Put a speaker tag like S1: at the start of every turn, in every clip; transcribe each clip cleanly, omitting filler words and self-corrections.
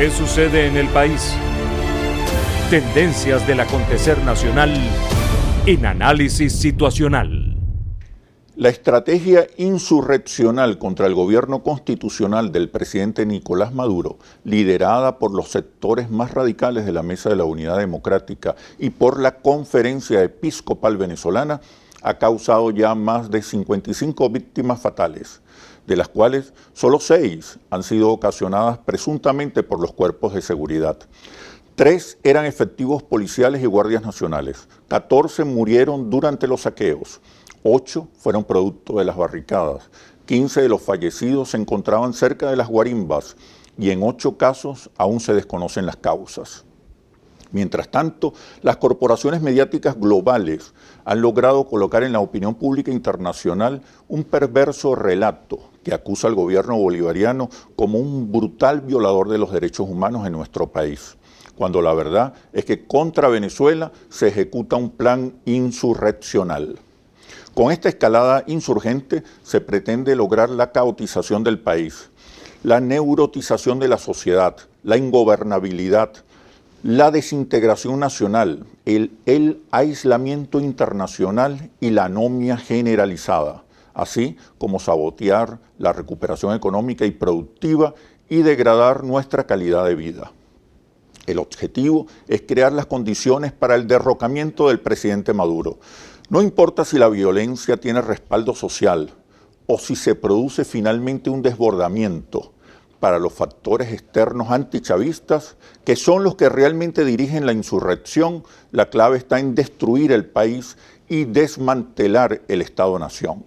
S1: ¿Qué sucede en el país? Tendencias del acontecer nacional en Análisis Situacional.
S2: La estrategia insurreccional contra el gobierno constitucional del presidente Nicolás Maduro, liderada por los sectores más radicales de la Mesa de la Unidad Democrática y por la Conferencia Episcopal Venezolana, ha causado ya más de 55 víctimas fatales, de las cuales solo 6 han sido ocasionadas presuntamente por los cuerpos de seguridad. 3 eran efectivos policiales y guardias nacionales, 14 murieron durante los saqueos, 8 fueron producto de las barricadas, 15 de los fallecidos se encontraban cerca de las guarimbas y en 8 casos aún se desconocen las causas. Mientras tanto, las corporaciones mediáticas globales han logrado colocar en la opinión pública internacional un perverso relato que acusa al gobierno bolivariano como un brutal violador de los derechos humanos en nuestro país, cuando la verdad es que contra Venezuela se ejecuta un plan insurreccional. Con esta escalada insurgente se pretende lograr la caotización del país, la neurotización de la sociedad, la ingobernabilidad, la desintegración nacional, el aislamiento internacional y la anomia generalizada, así como sabotear la recuperación económica y productiva y degradar nuestra calidad de vida. El objetivo es crear las condiciones para el derrocamiento del presidente Maduro. No importa si la violencia tiene respaldo social o si se produce finalmente un desbordamiento. Para los factores externos antichavistas, que son los que realmente dirigen la insurrección, la clave está en destruir el país y desmantelar el Estado-Nación.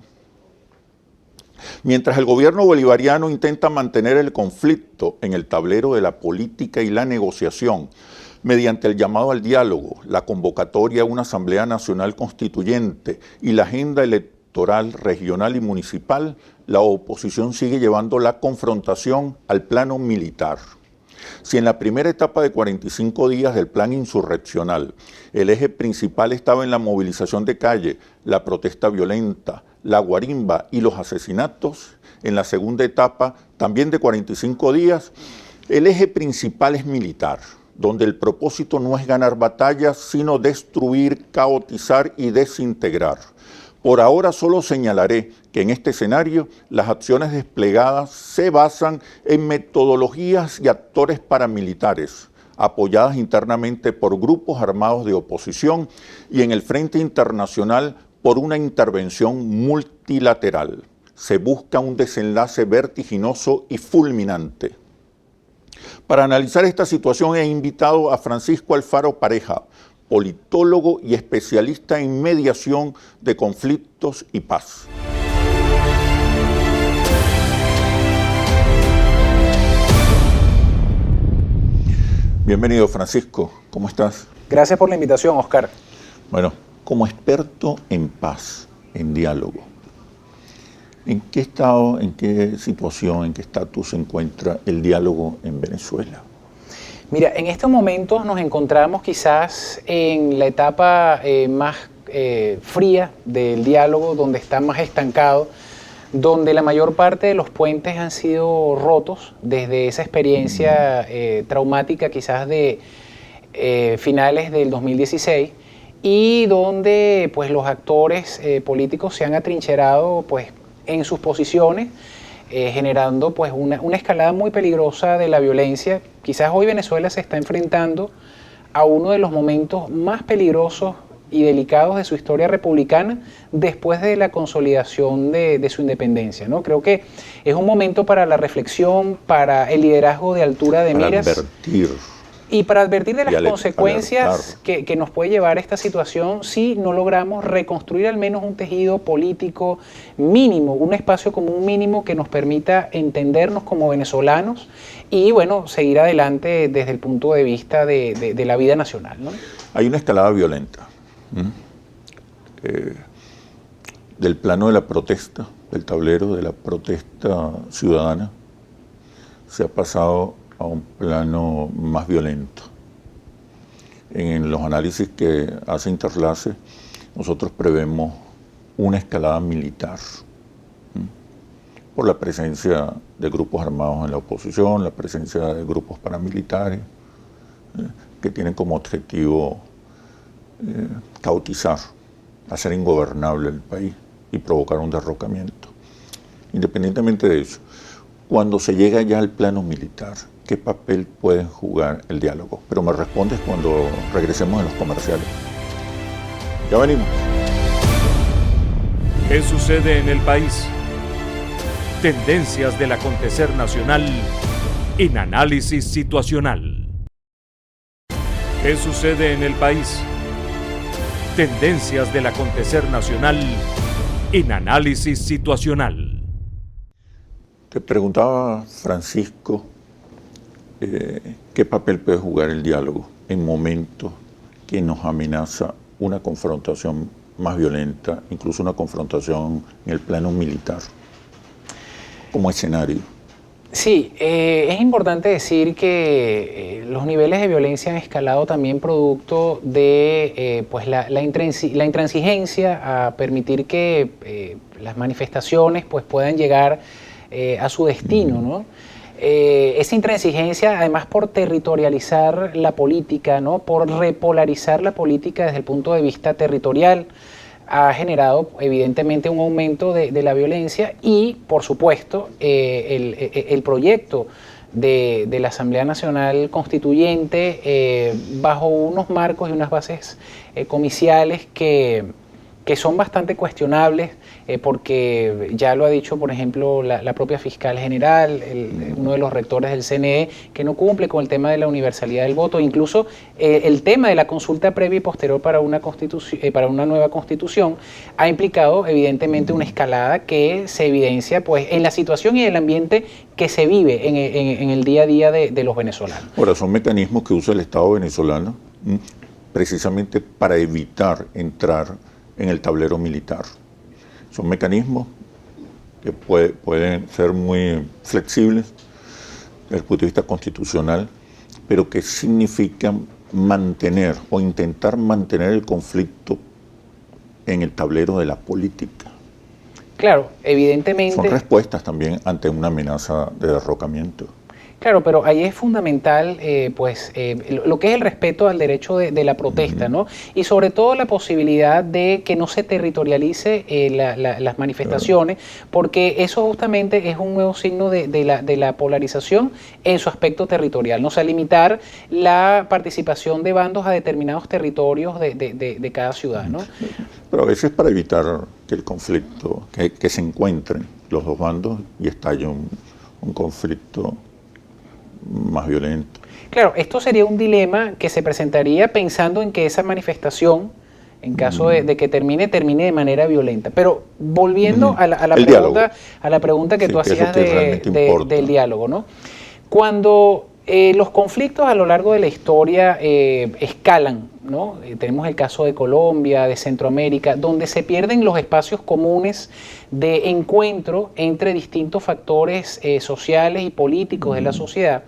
S2: Mientras el gobierno bolivariano intenta mantener el conflicto en el tablero de la política y la negociación, mediante el llamado al diálogo, la convocatoria a una Asamblea Nacional Constituyente y la agenda electoral regional y municipal, la oposición sigue llevando la confrontación al plano militar. Si en la primera etapa de 45 días del plan insurreccional, el eje principal estaba en la movilización de calle, la protesta violenta, la guarimba y los asesinatos, en la segunda etapa, también de 45 días, el eje principal es militar, donde el propósito no es ganar batallas, sino destruir, caotizar y desintegrar. Por ahora solo señalaré que en este escenario las acciones desplegadas se basan en metodologías y actores paramilitares, apoyadas internamente por grupos armados de oposición y en el frente internacional por una intervención multilateral. Se busca un desenlace vertiginoso y fulminante. Para analizar esta situación he invitado a Francisco Alfaro Pareja, politólogo y especialista en mediación de conflictos y paz. Bienvenido, Francisco. ¿Cómo estás?
S3: Gracias por la invitación, Oscar.
S2: Bueno, como experto en paz, en diálogo, ¿en qué estado, en qué situación, en qué estatus se encuentra el diálogo en Venezuela?
S3: Mira, en estos momentos nos encontramos quizás en la etapa más fría del diálogo, donde está más estancado, donde la mayor parte de los puentes han sido rotos desde esa experiencia traumática quizás de finales del 2016 y donde pues, los actores políticos se han atrincherado pues, en sus posiciones, generando pues una escalada muy peligrosa de la violencia. Quizás hoy Venezuela se está enfrentando a uno de los momentos más peligrosos y delicados de su historia republicana después de la consolidación de su independencia, ¿no? Creo que es un momento para la reflexión, para el liderazgo de altura de miras. Y para advertir de las consecuencias que nos puede llevar esta situación si no logramos reconstruir al menos un tejido político mínimo, un espacio común mínimo que nos permita entendernos como venezolanos y, bueno, seguir adelante desde el punto de vista de la vida nacional, ¿no?
S2: Hay una escalada violenta del plano de la protesta, del tablero de la protesta ciudadana, se ha pasado a un plano más violento. En los análisis que hace Interlace, nosotros prevemos una escalada militar. por la presencia de grupos armados en la oposición, la presencia de grupos paramilitares, que tienen como objetivo caotizar, hacer ingobernable el país y provocar un derrocamiento. Independientemente de eso, cuando se llega ya al plano militar, ¿qué papel puede jugar el diálogo? Pero me respondes cuando regresemos a los comerciales. Ya venimos.
S1: ¿Qué sucede en el país? Tendencias del acontecer nacional en análisis situacional. ¿Qué sucede en el país? Tendencias del acontecer nacional en análisis situacional.
S2: Te preguntaba, Francisco, ¿qué papel puede jugar el diálogo en momentos que nos amenaza una confrontación más violenta, incluso una confrontación en el plano militar, como escenario?
S3: Sí, es importante decir que los niveles de violencia han escalado también producto de pues la intransigencia a permitir que las manifestaciones pues puedan llegar a su destino, ¿no? Esa intransigencia, además por territorializar la política, ¿no? Por repolarizar la política desde el punto de vista territorial, ha generado evidentemente un aumento de la violencia y, por supuesto, el proyecto de la Asamblea Nacional Constituyente bajo unos marcos y unas bases comiciales que son bastante cuestionables porque ya lo ha dicho, por ejemplo, la propia fiscal general, uno de los rectores del CNE, que no cumple con el tema de la universalidad del voto, incluso el tema de la consulta previa y posterior para una nueva constitución ha implicado evidentemente una escalada que se evidencia pues en la situación y el ambiente que se vive en el día a día de los venezolanos.
S2: Ahora, son mecanismos que usa el Estado venezolano precisamente para evitar entrar en el tablero militar. Son mecanismos que pueden ser muy flexibles desde el punto de vista constitucional, pero que significan mantener o intentar mantener el conflicto en el tablero de la política.
S3: Claro, evidentemente.
S2: Son respuestas también ante una amenaza de derrocamiento.
S3: Claro, pero ahí es fundamental lo que es el respeto al derecho de la protesta, ¿no? Y sobre todo la posibilidad de que no se territorialice las manifestaciones, porque eso justamente es un nuevo signo de la polarización en su aspecto territorial, ¿no? O sea, limitar la participación de bandos a determinados territorios de cada ciudad, ¿no?
S2: Pero a veces para evitar que el conflicto, que se encuentren los dos bandos y estalle un conflicto más violento.
S3: Claro, esto sería un dilema que se presentaría pensando en que esa manifestación, en caso de que termine de manera violenta. Pero volviendo a la pregunta que tú hacías del diálogo, ¿no? Cuando los conflictos a lo largo de la historia escalan, ¿no? Tenemos el caso de Colombia, de Centroamérica, donde se pierden los espacios comunes de encuentro entre distintos factores sociales y políticos de la sociedad.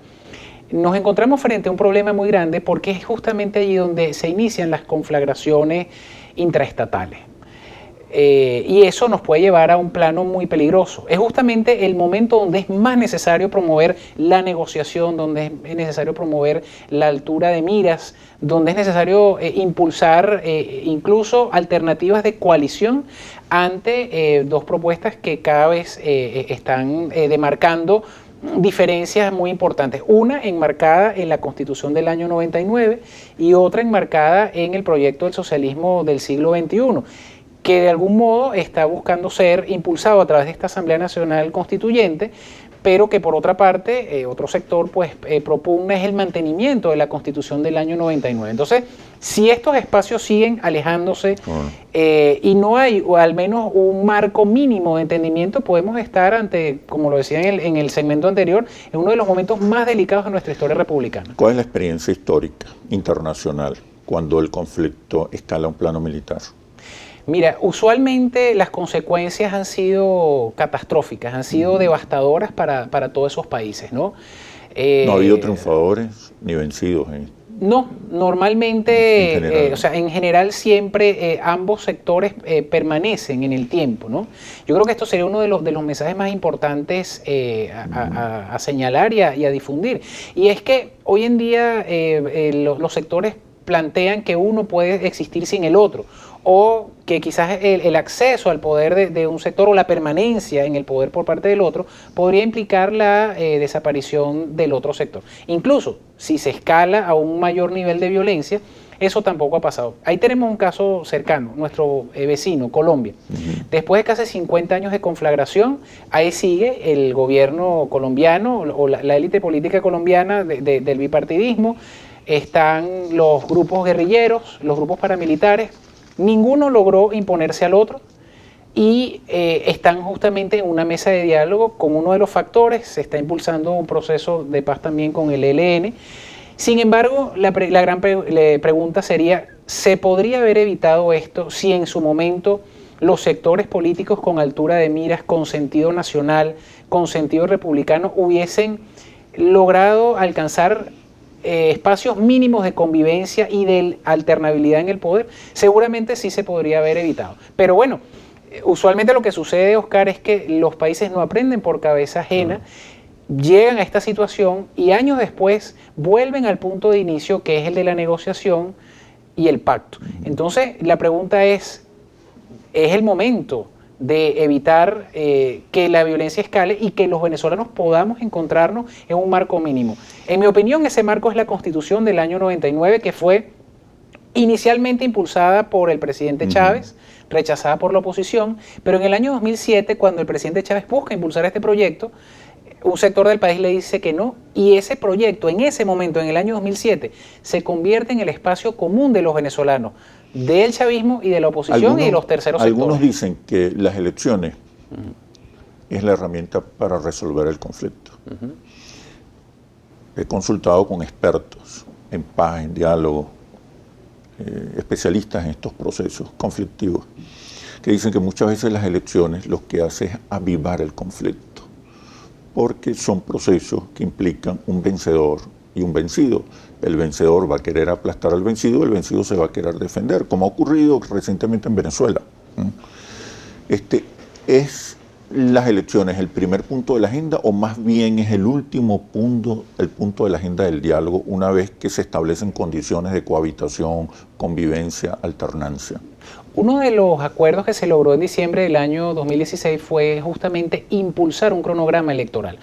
S3: Nos encontramos frente a un problema muy grande porque es justamente allí donde se inician las conflagraciones intraestatales. Y eso nos puede llevar a un plano muy peligroso. Es justamente el momento donde es más necesario promover la negociación, donde es necesario promover la altura de miras, donde es necesario impulsar incluso alternativas de coalición ante dos propuestas que cada vez están demarcando diferencias muy importantes. Una enmarcada en la Constitución del año 99 y otra enmarcada en el proyecto del socialismo del siglo XXI, que de algún modo está buscando ser impulsado a través de esta Asamblea Nacional Constituyente, pero que por otra parte, otro sector propugna es el mantenimiento de la Constitución del año 99. Entonces, si estos espacios siguen alejándose y no hay o al menos un marco mínimo de entendimiento, podemos estar ante, como lo decía en el segmento anterior, en uno de los momentos más delicados de nuestra historia republicana.
S2: ¿Cuál es la experiencia histórica internacional cuando el conflicto escala a un plano militar?
S3: Mira, usualmente las consecuencias han sido catastróficas, han sido devastadoras para todos esos países, ¿no?
S2: No ha habido triunfadores ni vencidos en
S3: No, normalmente,
S2: En general.
S3: o sea, en general siempre ambos sectores permanecen en el tiempo, ¿no? Yo creo que esto sería uno de los mensajes más importantes a señalar y a difundir. Y es que hoy en día los sectores plantean que uno puede existir sin el otro, o que quizás el acceso al poder de un sector o la permanencia en el poder por parte del otro podría implicar la desaparición del otro sector. Incluso si se escala a un mayor nivel de violencia, eso tampoco ha pasado. Ahí tenemos un caso cercano, nuestro vecino, Colombia. Después de casi 50 años de conflagración, ahí sigue el gobierno colombiano o la élite política colombiana del bipartidismo. Están los grupos guerrilleros, los grupos paramilitares. Ninguno logró imponerse al otro y están justamente en una mesa de diálogo con uno de los factores. Se está impulsando un proceso de paz también con el ELN. Sin embargo, la gran pregunta sería, ¿se podría haber evitado esto si en su momento los sectores políticos con altura de miras, con sentido nacional, con sentido republicano, hubiesen logrado alcanzar espacios mínimos de convivencia y de alternabilidad en el poder? Seguramente sí se podría haber evitado. Pero bueno, usualmente lo que sucede, Oscar, es que los países no aprenden por cabeza ajena, llegan a esta situación y años después vuelven al punto de inicio, que es el de la negociación y el pacto. Entonces, la pregunta ¿es el momento de evitar que la violencia escale y que los venezolanos podamos encontrarnos en un marco mínimo? En mi opinión, ese marco es la Constitución del año 99, que fue inicialmente impulsada por el presidente Chávez, rechazada por la oposición, pero en el año 2007, cuando el presidente Chávez busca impulsar este proyecto, un sector del país le dice que no, y ese proyecto en ese momento, en el año 2007, se convierte en el espacio común de los venezolanos, del chavismo y de la oposición y de los terceros sectores.
S2: Algunos dicen que las elecciones es la herramienta para resolver el conflicto. He consultado con expertos en paz, en diálogo, especialistas en estos procesos conflictivos, que dicen que muchas veces las elecciones lo que hace es avivar el conflicto, porque son procesos que implican un vencedor y un vencido. El vencedor va a querer aplastar al vencido, el vencido se va a querer defender, como ha ocurrido recientemente en Venezuela. ¿Es las elecciones el primer punto de la agenda o más bien es el último punto, el punto de la agenda del diálogo, una vez que se establecen condiciones de cohabitación, convivencia, alternancia?
S3: Uno de los acuerdos que se logró en diciembre del año 2016 fue justamente impulsar un cronograma electoral.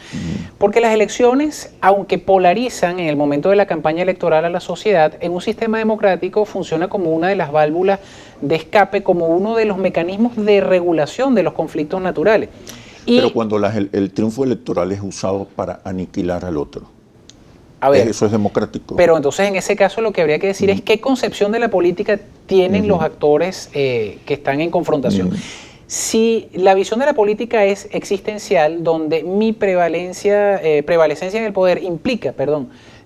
S3: Porque las elecciones, aunque polarizan en el momento de la campaña electoral a la sociedad, en un sistema democrático funciona como una de las válvulas de escape, como uno de los mecanismos de regulación de los conflictos naturales.
S2: Pero cuando el triunfo electoral es usado para aniquilar al otro,
S3: a ver,
S2: eso es democrático.
S3: Pero entonces en ese caso lo que habría que decir es qué concepción de la política tienen los actores que están en confrontación. Si la visión de la política es existencial, donde mi prevalecencia en el poder implica,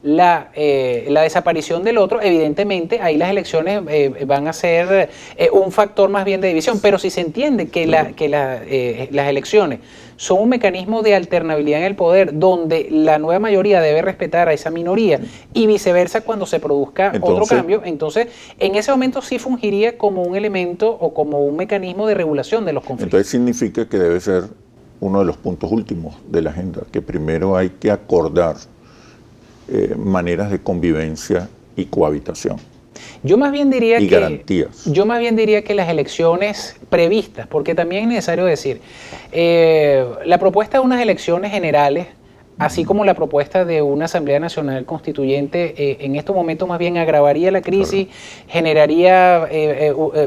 S3: la desaparición del otro, evidentemente ahí las elecciones van a ser un factor más bien de división. Pero si se entiende que las elecciones son un mecanismo de alternabilidad en el poder, donde la nueva mayoría debe respetar a esa minoría y viceversa cuando se produzca otro cambio, entonces en ese momento sí fungiría como un elemento o como un mecanismo de regulación de los conflictos.
S2: Entonces significa que debe ser uno de los puntos últimos de la agenda, que primero hay que acordar maneras de convivencia y cohabitación.
S3: Yo más bien diría
S2: garantías.
S3: Yo más bien diría que las elecciones previstas, porque también es necesario decir, la propuesta de unas elecciones generales, así como la propuesta de una Asamblea Nacional Constituyente, en estos momentos más bien agravaría la crisis, generaría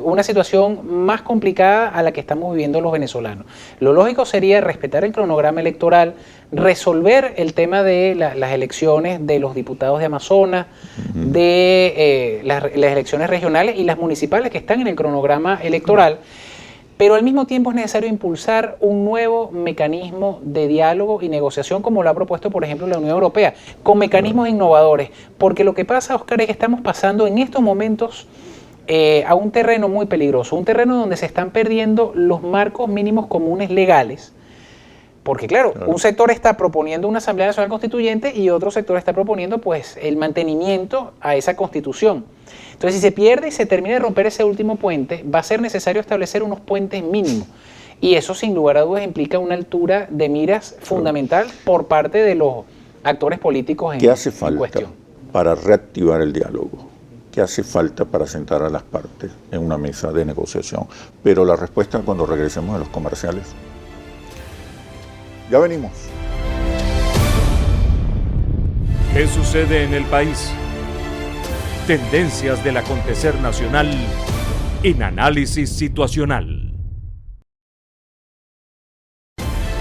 S3: una situación más complicada a la que estamos viviendo los venezolanos. Lo lógico sería respetar el cronograma electoral, resolver el tema de las elecciones de los diputados de Amazonas, de las elecciones regionales y las municipales que están en el cronograma electoral. Pero al mismo tiempo es necesario impulsar un nuevo mecanismo de diálogo y negociación, como lo ha propuesto, por ejemplo, la Unión Europea, con mecanismos innovadores. Porque lo que pasa, Oscar, es que estamos pasando en estos momentos a un terreno muy peligroso, un terreno donde se están perdiendo los marcos mínimos comunes legales Porque claro, un sector está proponiendo una Asamblea Nacional Constituyente y otro sector está proponiendo pues el mantenimiento a esa Constitución. Entonces, si se pierde y se termina de romper ese último puente, va a ser necesario establecer unos puentes mínimos. Y eso, sin lugar a dudas, implica una altura de miras fundamental por parte de los actores políticos
S2: ¿Qué hace falta
S3: cuestión
S2: para reactivar el diálogo? ¿Qué hace falta para sentar a las partes en una mesa de negociación? Pero la respuesta cuando regresemos a los comerciales. Ya venimos.
S1: ¿Qué sucede en el país? Tendencias del acontecer nacional en análisis situacional.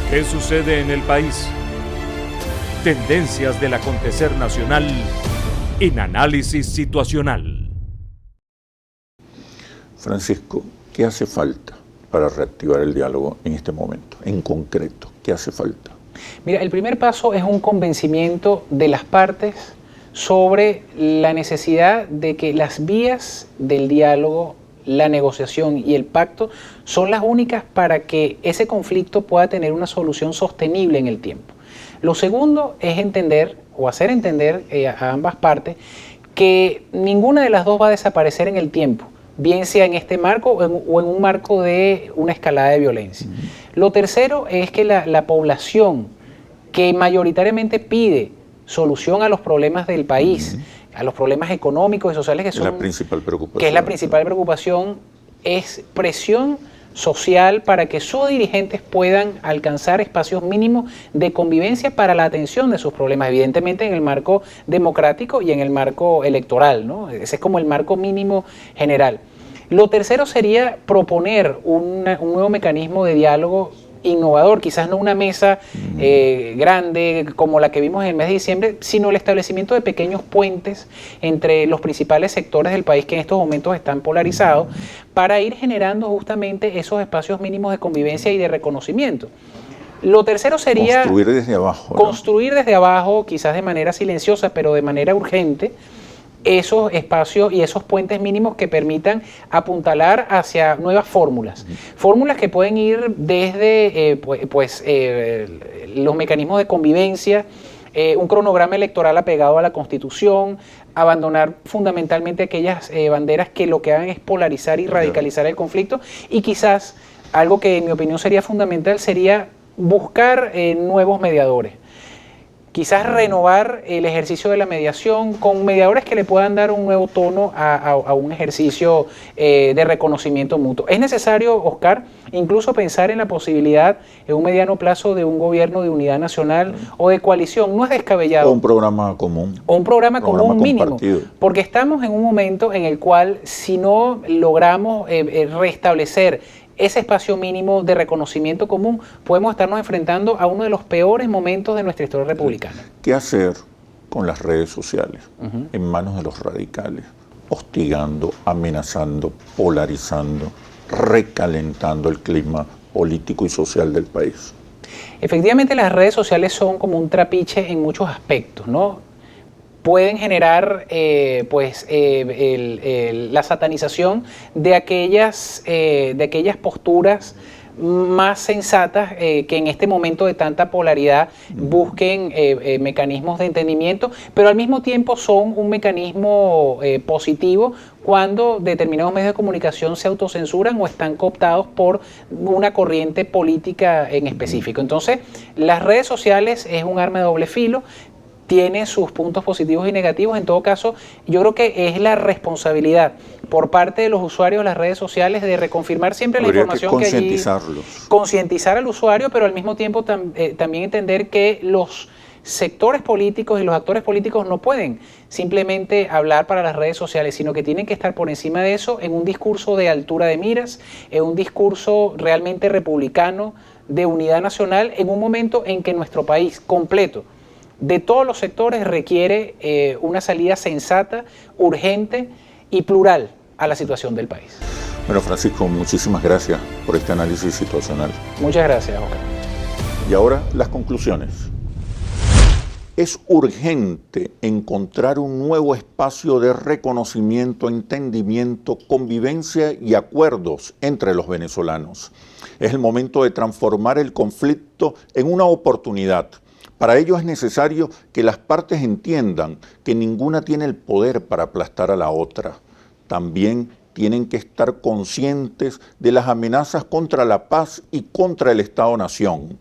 S1: ¿Qué sucede en el país? Tendencias del acontecer nacional en análisis situacional.
S2: Francisco, ¿qué hace falta para reactivar el diálogo en este momento? En concreto, ¿qué hace falta?
S3: Mira, el primer paso es un convencimiento de las partes sobre la necesidad de que las vías del diálogo, la negociación y el pacto son las únicas para que ese conflicto pueda tener una solución sostenible en el tiempo. Lo segundo es entender o hacer entender a ambas partes que ninguna de las dos va a desaparecer en el tiempo, bien sea en este marco o en un marco de una escalada de violencia. Lo tercero es que la población que mayoritariamente pide solución a los problemas del país, a los problemas económicos y sociales que son
S2: la principal preocupación.
S3: Que es la principal preocupación, es presión social para que sus dirigentes puedan alcanzar espacios mínimos de convivencia para la atención de sus problemas, evidentemente en el marco democrático y en el marco electoral, ¿no? Ese es como el marco mínimo general. Lo tercero sería proponer un nuevo mecanismo de diálogo innovador, quizás no una mesa grande como la que vimos en el mes de diciembre, sino el establecimiento de pequeños puentes entre los principales sectores del país que en estos momentos están polarizados, para ir generando justamente esos espacios mínimos de convivencia y de reconocimiento. Lo tercero sería
S2: construir desde abajo, ¿no?
S3: Construir desde abajo, quizás de manera silenciosa, pero de manera urgente, esos espacios y esos puentes mínimos que permitan apuntalar hacia nuevas fórmulas. Fórmulas que pueden ir desde los mecanismos de convivencia, un cronograma electoral apegado a la Constitución, abandonar fundamentalmente aquellas banderas que lo que hagan es polarizar y radicalizar el conflicto, y quizás algo que en mi opinión sería fundamental sería buscar nuevos mediadores. Quizás renovar el ejercicio de la mediación con mediadores que le puedan dar un nuevo tono a un ejercicio de reconocimiento mutuo. Es necesario, Oscar, incluso pensar en la posibilidad en un mediano plazo de un gobierno de unidad nacional o de coalición. No es descabellado.
S2: O un programa común.
S3: O un programa común mínimo.
S2: Compartido.
S3: Porque estamos en un momento en el cual, si no logramos restablecer ese espacio mínimo de reconocimiento común, podemos estarnos enfrentando a uno de los peores momentos de nuestra historia republicana.
S2: ¿Qué hacer con las redes sociales en manos de los radicales? Hostigando, amenazando, polarizando, recalentando el clima político y social del país.
S3: Efectivamente, las redes sociales son como un trapiche en muchos aspectos, ¿no? Pueden generar la satanización de aquellas posturas más sensatas que en este momento de tanta polaridad busquen mecanismos de entendimiento, pero al mismo tiempo son un mecanismo positivo cuando determinados medios de comunicación se autocensuran o están cooptados por una corriente política en específico. Entonces, las redes sociales es un arma de doble filo. Tiene sus puntos positivos y negativos. En todo caso, yo creo que es la responsabilidad por parte de los usuarios de las redes sociales de reconfirmar siempre la información que allí... Concientizar al usuario, pero al mismo tiempo también entender que los sectores políticos y los actores políticos no pueden simplemente hablar para las redes sociales, sino que tienen que estar por encima de eso en un discurso de altura de miras, en un discurso realmente republicano, de unidad nacional, en un momento en que nuestro país completo, de todos los sectores, requiere una salida sensata, urgente y plural a la situación del país.
S2: Bueno, Francisco, muchísimas gracias por este análisis situacional.
S3: Muchas gracias, Oscar.
S2: Y ahora las conclusiones. Es urgente encontrar un nuevo espacio de reconocimiento, entendimiento, convivencia y acuerdos entre los venezolanos. Es el momento de transformar el conflicto en una oportunidad. Para ello es necesario que las partes entiendan que ninguna tiene el poder para aplastar a la otra. También tienen que estar conscientes de las amenazas contra la paz y contra el Estado-Nación.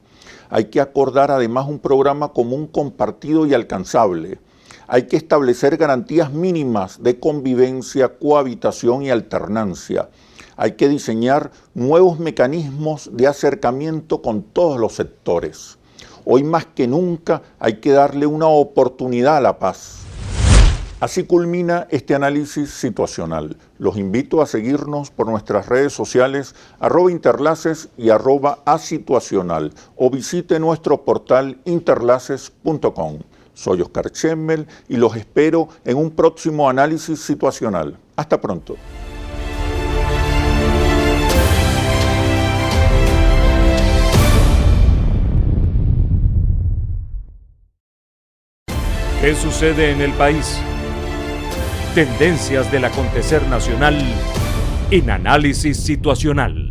S2: Hay que acordar además un programa común compartido y alcanzable. Hay que establecer garantías mínimas de convivencia, cohabitación y alternancia. Hay que diseñar nuevos mecanismos de acercamiento con todos los sectores. Hoy más que nunca hay que darle una oportunidad a la paz. Así culmina este análisis situacional. Los invito a seguirnos por nuestras redes sociales @interlaces y @asituacional o visite nuestro portal interlaces.com. Soy Oscar Chemmel y los espero en un próximo análisis situacional. Hasta pronto.
S1: ¿Qué sucede en el país? Tendencias del acontecer nacional en Análisis Situacional.